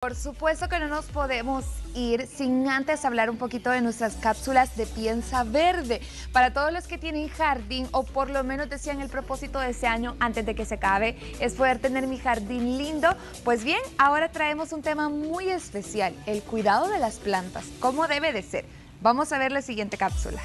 por supuesto que no nos podemos ir sin antes hablar un poquito de nuestras cápsulas de Piensa Verde. Para todos los que tienen jardín o por lo menos decían el propósito de ese año antes de que se acabe es poder tener mi jardín lindo. Pues bien, ahora traemos un tema muy especial, el cuidado de las plantas, cómo debe de ser. Vamos a ver la siguiente cápsula.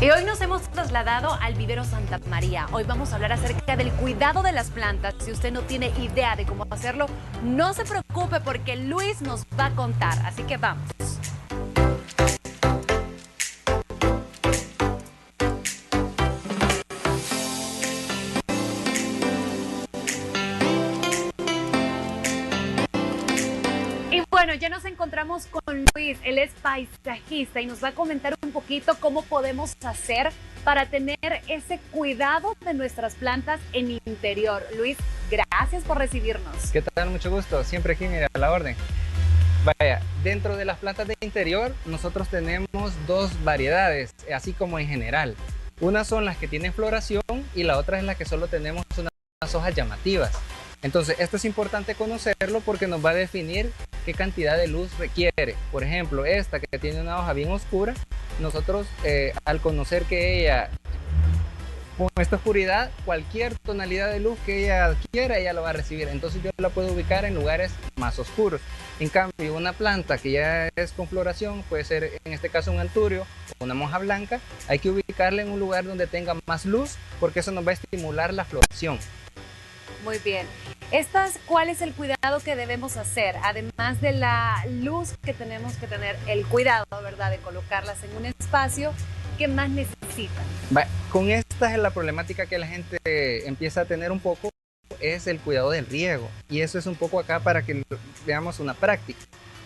Y hoy nos hemos trasladado al vivero Santa María. Hoy vamos a hablar acerca del cuidado de las plantas. Si usted no tiene idea de cómo hacerlo, no se preocupe porque Luis nos va a contar. Así que vamos. Bueno, ya nos encontramos con Luis, él es paisajista y nos va a comentar un poquito cómo podemos hacer para tener ese cuidado de nuestras plantas en el interior. Luis, gracias por recibirnos. ¿Qué tal? Mucho gusto, siempre aquí, mira, a la orden. Vaya, dentro de las plantas de interior nosotros tenemos dos variedades, así como en general. Unas son las que tienen floración y la otra es la que solo tenemos unas hojas llamativas. Entonces, esto es importante conocerlo porque nos va a definir qué cantidad de luz requiere. Por ejemplo, esta que tiene una hoja bien oscura, nosotros al conocer que ella, con esta oscuridad, cualquier tonalidad de luz que ella quiera, ella lo va a recibir. Entonces yo la puedo ubicar en lugares más oscuros. En cambio, una planta que ya es con floración, puede ser en este caso un anturio o una monja blanca, hay que ubicarla en un lugar donde tenga más luz porque eso nos va a estimular la floración. Muy bien. ¿Cuál es el cuidado que debemos hacer? Además de la luz que tenemos que tener, el cuidado, ¿verdad?, de colocarlas en un espacio, ¿qué más necesitan? Con esta es la problemática que la gente empieza a tener un poco, es el cuidado del riego. Y eso es un poco acá para que veamos una práctica.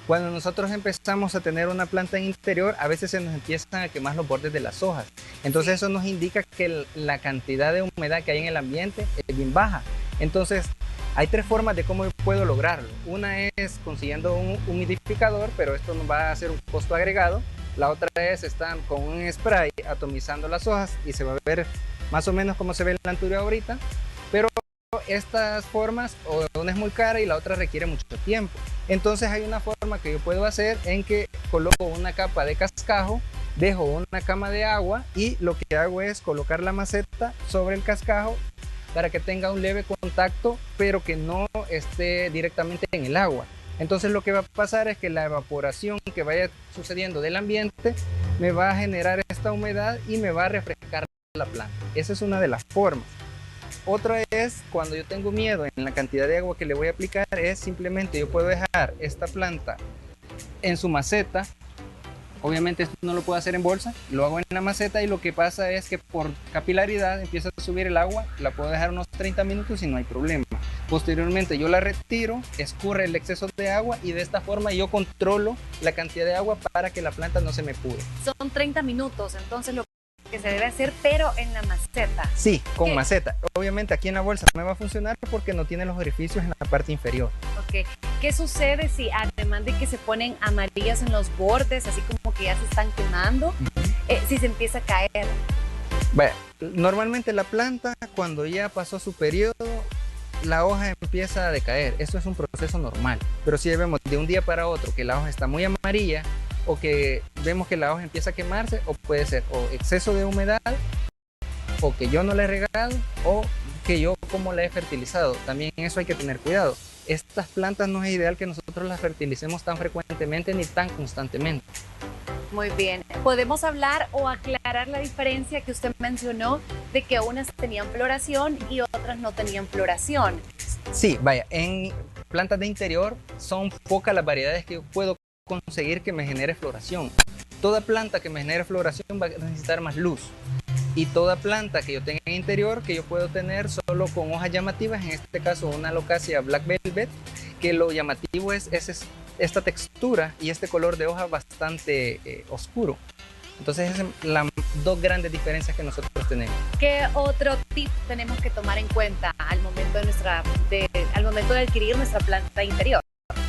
Cuando nosotros empezamos a tener una planta en interior, a veces se nos empiezan a quemar los bordes de las hojas. Entonces eso nos indica que la cantidad de humedad que hay en el ambiente es bien baja. Entonces, hay tres formas de cómo puedo lograrlo. Una es consiguiendo un humidificador, pero esto nos va a hacer un costo agregado. La otra es estar con un spray atomizando las hojas y se va a ver más o menos como se ve el anturio ahorita. Pero estas formas, una es muy cara y la otra requiere mucho tiempo. Entonces hay una forma que yo puedo hacer en que coloco una capa de cascajo, dejo una cama de agua y lo que hago es colocar la maceta sobre el cascajo para que tenga un leve contacto, pero que no esté directamente en el agua. Entonces lo que va a pasar es que la evaporación que vaya sucediendo del ambiente me va a generar esta humedad y me va a refrescar la planta. Esa es una de las formas. Otra es cuando yo tengo miedo en la cantidad de agua que le voy a aplicar, es simplemente yo puedo dejar esta planta en su maceta. Obviamente esto no lo puedo hacer en bolsa, lo hago en la maceta y lo que pasa es que por capilaridad empieza a subir el agua, la puedo dejar unos 30 minutos y no hay problema. Posteriormente yo la retiro, escurre el exceso de agua y de esta forma yo controlo la cantidad de agua para que la planta no se me pudre. Son 30 minutos, entonces lo que se debe hacer, pero en la maceta. Sí, con maceta. Obviamente aquí en la bolsa no me va a funcionar porque no tiene los orificios en la parte inferior. Ok. ¿Qué sucede si además de que se ponen amarillas en los bordes, así como que ya se están quemando, si se empieza a caer? Bueno, normalmente la planta cuando ya pasó su periodo, la hoja empieza a decaer. Esto es un proceso normal. Pero si vemos de un día para otro que la hoja está muy amarilla, o que vemos que la hoja empieza a quemarse, o puede ser o exceso de humedad, o que yo no la he regado, o que yo como la he fertilizado. También eso hay que tener cuidado. Estas plantas no es ideal que nosotros las fertilicemos tan frecuentemente ni tan constantemente. Muy bien. ¿Podemos hablar o aclarar la diferencia que usted mencionó de que unas tenían floración y otras no tenían floración? Sí, vaya, en plantas de interior son pocas las variedades que yo puedo conseguir que me genere floración. Toda planta que me genere floración va a necesitar más luz. Y toda planta que yo tenga en interior, que yo puedo tener solo con hojas llamativas, en este caso una Locassia Black Velvet, que lo llamativo es esta textura y este color de hoja bastante oscuro. Entonces esas son las dos grandes diferencias que nosotros tenemos. ¿Qué otro tip tenemos que tomar en cuenta al momento de adquirir nuestra planta interior?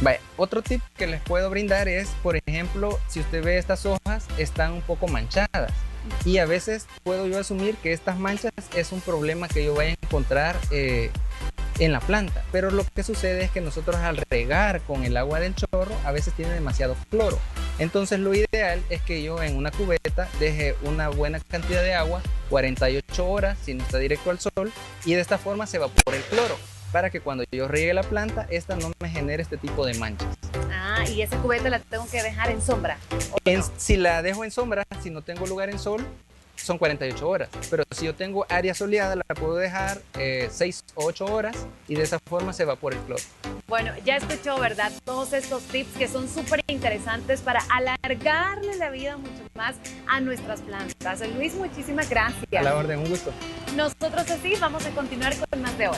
Vale, otro tip que les puedo brindar es, por ejemplo, si usted ve estas hojas, están un poco manchadas. Y a veces puedo yo asumir que estas manchas es un problema que yo vaya a encontrar en la planta. Pero lo que sucede es que nosotros al regar con el agua del chorro a veces tiene demasiado cloro. Entonces lo ideal es que yo en una cubeta deje una buena cantidad de agua, 48 horas si no está directo al sol, y de esta forma se evapora el cloro, para que cuando yo riegue la planta, esta no me genere este tipo de manchas. Ah, y esa cubeta la tengo que dejar en sombra. Si la dejo en sombra, si no tengo lugar en sol, son 48 horas. Pero si yo tengo área soleada, la puedo dejar 6 o 8 horas y de esa forma se evapora el cloro. Bueno, ya escuchó, ¿verdad? Todos estos tips que son súper interesantes para alargarle la vida mucho más a nuestras plantas. Luis, muchísimas gracias. A la orden, un gusto. Nosotros así vamos a continuar con más de hoy.